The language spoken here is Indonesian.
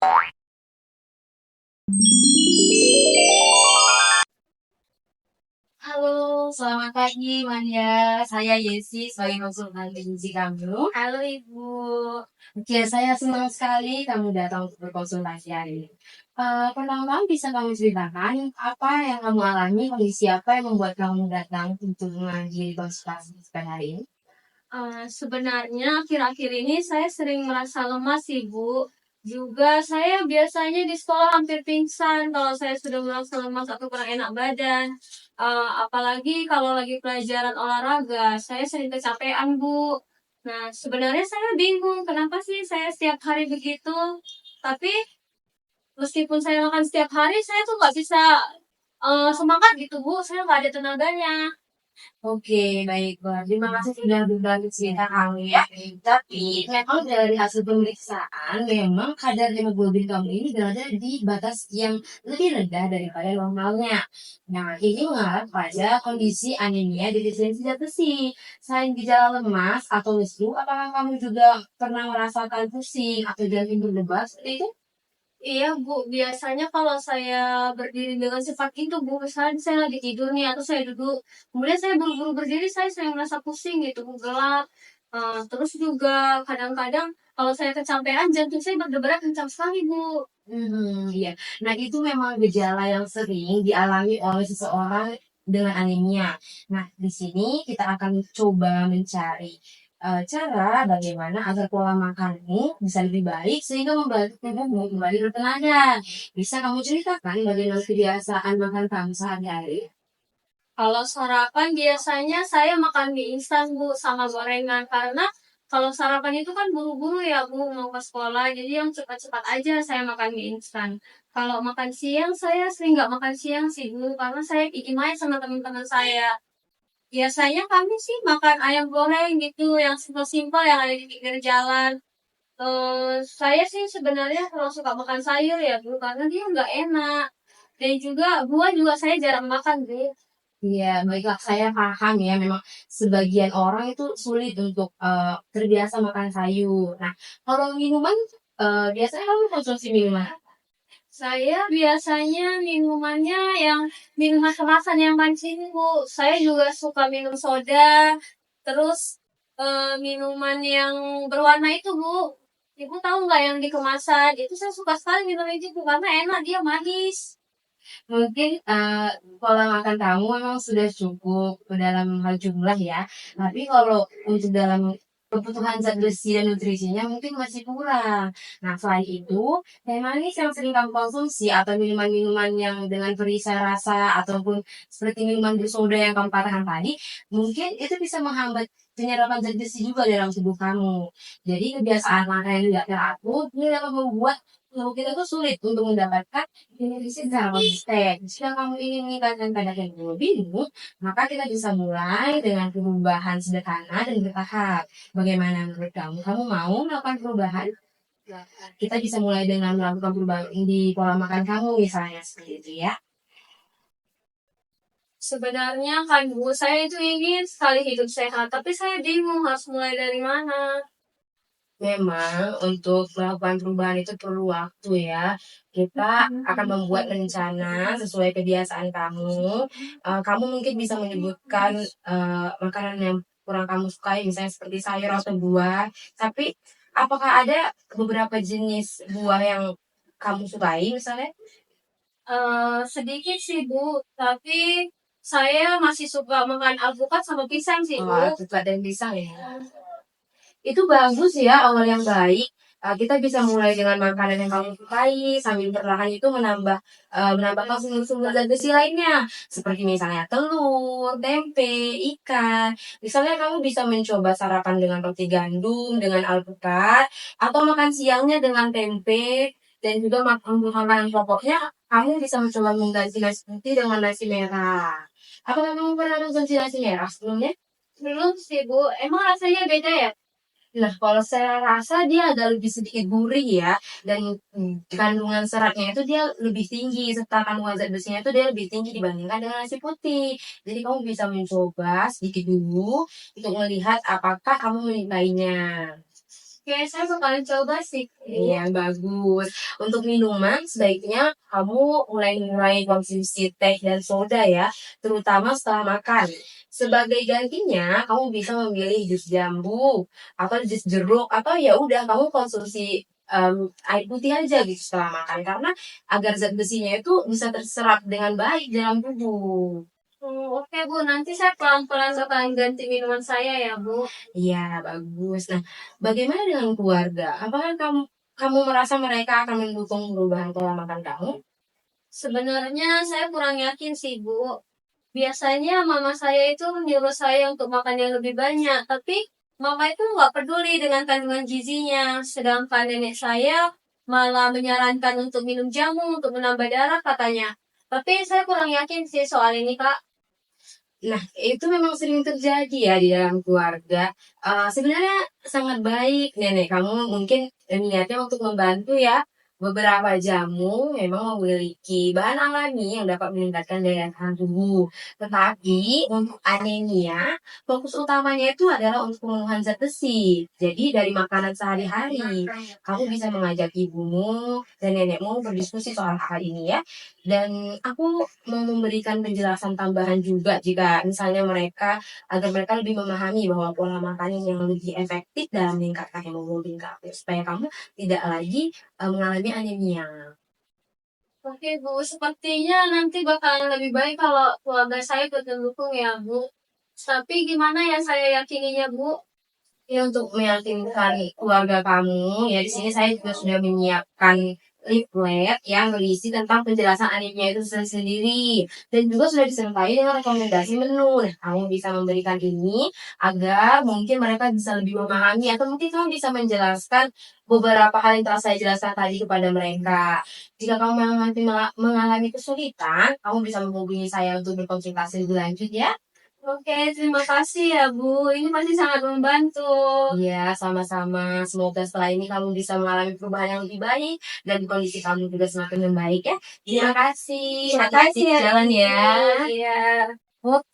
Halo, selamat pagi Manda. Saya Yesi sebagai konsultan gizi kamu. Halo Ibu. Oke, saya senang sekali kamu datang untuk berkonsultasi hari ini. Pertama-tama bisa kamu ceritakan apa yang kamu alami, kondisi apa yang membuat kamu datang untuk menghadiri konsultasi pada hari ini? Sebenarnya akhir-akhir ini saya sering merasa lemas Ibu. Juga saya biasanya di sekolah hampir pingsan kalau saya sudah merasa lemas atau kurang enak badan. Apalagi kalau lagi pelajaran olahraga, saya sering kecapean Bu. Nah, sebenarnya saya bingung kenapa sih saya setiap hari begitu. Tapi meskipun saya makan setiap hari, saya tuh nggak bisa semangat gitu Bu. Saya nggak ada tenaganya. Oke, baiklah. Terima kasih sudah berbagi cerita kamu ya. Tapi memang dari hasil pemeriksaan, memang kadar hemoglobin kamu ini berada di batas yang lebih rendah daripada normalnya. Nah, ini mengarah pada kondisi anemia defisiensi zat besi. Selain gejala lemas atau lesu, apakah kamu juga pernah merasakan pusing atau jantung berdebar seperti itu? Iya Bu, biasanya kalau saya berdiri dengan cepat itu Bu, misalnya saya lagi tidur nih atau saya duduk, kemudian saya buru-buru berdiri, saya sering merasa pusing gitu, Bu, gelap. Terus juga kadang-kadang kalau saya kecapean, jantung saya berdebar kencang sekali Bu. Iya. Nah, itu memang gejala yang sering dialami oleh seseorang dengan anemia. Nah, di sini kita akan coba mencari cara bagaimana agar pola makanmu bisa lebih baik sehingga membantu tubuhmu kembali bertenaga. Bisa kamu ceritakan bagaimana kebiasaan makan kamu sehari-hari? Kalau sarapan biasanya saya makan mie instan Bu sama gorengan karena kalau sarapan itu kan buru-buru ya Bu mau ke sekolah jadi yang cepat-cepat aja saya makan mie instan. Kalau makan siang saya sering nggak makan siang sih Bu karena saya ingin main sama teman-teman saya. Biasanya kami sih makan ayam goreng gitu yang simpel-simpel yang ada di pinggir jalan. Saya sih sebenarnya kalau suka makan sayur ya Bu karena dia nggak enak. Dan juga buah juga saya jarang makan Bu. Iya, baiklah saya paham ya, memang sebagian orang itu sulit untuk terbiasa makan sayur. Nah, kalau minuman, biasanya kamu konsumsi minuman. Saya biasanya minumannya yang minuman kemasan yang mancing, Bu. Saya juga suka minum soda, terus minuman yang berwarna itu, Bu. Ibu tahu nggak yang di kemasan? Itu saya suka sekali minum itu, Bu, karena enak, dia manis. Mungkin, pola makan kamu memang sudah cukup dalam hal jumlah ya, tapi kalau untuk dalam kebutuhan zat besi dan nutrisinya mungkin masih kurang. Nah, selain itu, teh manis yang sering kamu konsumsi atau minuman-minuman yang dengan perisa rasa ataupun seperti minuman bersoda yang kamu katakan tadi, mungkin itu bisa menghambat penyerapan zat besi juga dalam tubuh kamu. Jadi kebiasaan makan yang tidak teratur ini dapat membuat tubuh kita tuh sulit untuk mendapatkan nutrisi secara konsisten. Jika kamu ingin meningkatkan kadar hemoglobinmu, maka kita bisa mulai dengan perubahan sederhana dan bertahap. Bagaimana menurut kamu? Kamu mau melakukan perubahan? Kita bisa mulai dengan melakukan perubahan di pola makan kamu misalnya seperti itu ya. Sebenarnya kan, Bu, saya itu ingin sekali hidup sehat, tapi saya bingung harus mulai dari mana. Memang untuk melakukan perubahan itu perlu waktu ya. Kita akan membuat rencana sesuai kebiasaan kamu. Kamu mungkin bisa menyebutkan makanan yang kurang kamu sukai, misalnya seperti sayur atau buah. Tapi apakah ada beberapa jenis buah yang kamu sukai misalnya? Sedikit sih, Bu, tapi saya masih suka makan alpukat sama pisang sih, Oh, Bu. alpukat dan pisang ya. Itu bagus ya, awal yang baik. Kita bisa mulai dengan makanan yang kamu sukai, sambil perlahan itu menambahkan sumber-sumber zat besi lainnya, seperti misalnya telur, tempe, ikan. Misalnya kamu bisa mencoba sarapan dengan roti gandum, dengan alpukat, atau makan siangnya dengan tempe, dan juga makan makanan pokoknya, kamu bisa mencoba mengganti nasi putih dengan nasi merah. Apakah kamu pernah konsumsi nasi merah sebelumnya? Belum sih, Bu. Emang rasanya beda ya? Nah, kalau saya rasa dia agak lebih sedikit gurih ya, dan kandungan seratnya itu dia lebih tinggi, serta kandungan zat besinya itu dia lebih tinggi dibandingkan dengan nasi putih. Jadi kamu bisa mencoba sedikit dulu untuk melihat apakah kamu menyukainya. Oke, saya bakalan coba sih, Bu. Iya, bagus. Untuk minuman, sebaiknya kamu mulai konsumsi teh dan soda ya, terutama setelah makan. Sebagai gantinya, kamu bisa memilih jus jambu atau jus jeruk atau ya udah kamu konsumsi air putih aja gitu setelah makan karena agar zat besinya itu bisa terserap dengan baik dalam tubuh. Oh, oke, Bu. Nanti saya pelan-pelan bakalan ganti minuman saya ya, Bu. Iya, bagus. Nah, bagaimana dengan keluarga? Apakah kamu kamu merasa mereka akan mendukung perubahan pola makan kamu? Sebenarnya saya kurang yakin sih, Bu. Biasanya mama saya itu menyuruh saya untuk makan yang lebih banyak, tapi mama itu nggak peduli dengan kandungan gizinya. Sedangkan nenek saya malah menyarankan untuk minum jamu untuk menambah darah katanya. Tapi saya kurang yakin sih soal ini, Kak. Nah, itu memang sering terjadi ya di dalam keluarga. Sebenarnya sangat baik nenek kamu mungkin niatnya untuk membantu ya. Beberapa jamu memang memiliki bahan alami yang dapat meningkatkan daya tahan tubuh. Tetapi untuk anemia, fokus utamanya itu adalah untuk pemenuhan zat besi. Jadi dari makanan sehari-hari, kamu bisa mengajak ibumu dan nenekmu berdiskusi soal hal ini ya. Dan aku mau memberikan penjelasan tambahan juga jika misalnya agar mereka lebih memahami bahwa pola makan yang lebih efektif dalam meningkatkan hemoglobin kamu supaya kamu tidak lagi mengalami anemia. Oke, Bu. Sepertinya nanti bakalan lebih baik kalau keluarga saya ikut mendukung ya, Bu. Tapi gimana ya saya yakininya, Bu? Ya untuk meyakinkan keluarga kamu, ya di sini saya juga sudah menyiapkan leaflet yang berisi tentang penjelasan anemia itu sendiri dan juga sudah disertai dengan rekomendasi menu. Nah, kamu bisa memberikan ini agar mungkin mereka bisa lebih memahami atau mungkin kamu bisa menjelaskan beberapa hal yang telah saya jelaskan tadi kepada mereka. Jika kamu memang nanti mengalami kesulitan, kamu bisa menghubungi saya untuk berkonsultasi lebih lanjut ya. Oke, terima kasih ya, Bu. Ini pasti sangat membantu. Iya, sama-sama. Semoga setelah ini kamu bisa mengalami perubahan yang lebih baik dan kondisi kamu juga semakin membaik ya. Terima kasih. Terima Hati-hati kasih di ya, jalan Bu. ya. Iya. Oke.